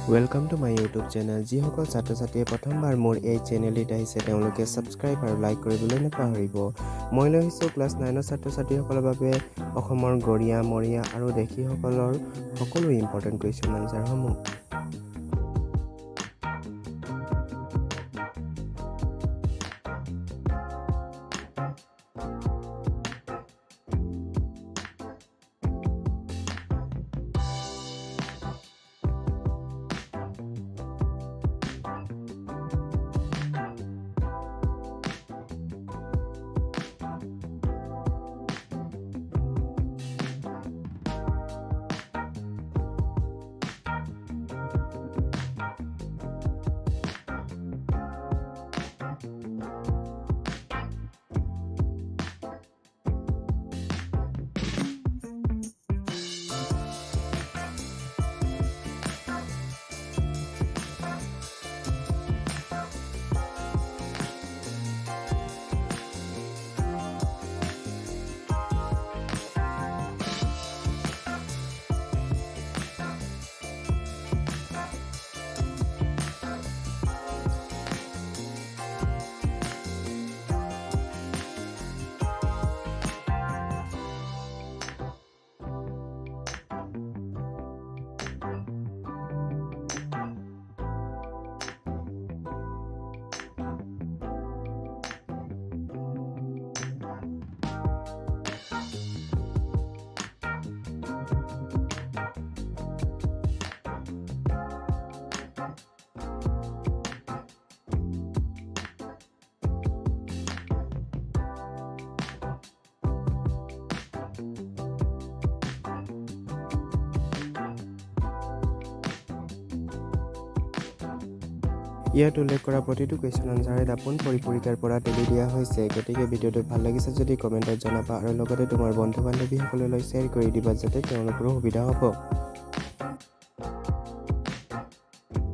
Welcome to my YouTube channel. যিসকল ছাত্ৰ-ছাত্ৰীয়ে প্ৰথমবাৰ মোৰ এই চেনেলটিত আহিছে তেওঁলোকে সাবস্ক্ৰাইব আৰু লাইক কৰিবলৈ নাপাহৰিব। মই লৈ আহিছোঁ ক্লাছ 9 ছাত্ৰ-ছাত্ৰীসকলৰ বাবে অসমৰ গৰিয়া, মৰিয়া আৰু দেশীসকলৰ সকলো ইম্পৰ্টেণ্ট কুৱেশ্যন আনসাৰসমূহ। ইয়াত উল্লেখ কৰা প্ৰতিটো কুৱেশ্যন আনসাৰে দাপোন পৰিপূৰিকাৰ পৰা তুলি দিয়া হৈছে। গতিকে ভিডিঅ'টো ভাল লাগিছে যদি কমেণ্টত জনাবা আৰু লগতে তোমাৰ বন্ধু বান্ধৱীসকললৈ শ্বেয়াৰ কৰি দিবা যাতে তেওঁলোকৰো সুবিধা হ'ব।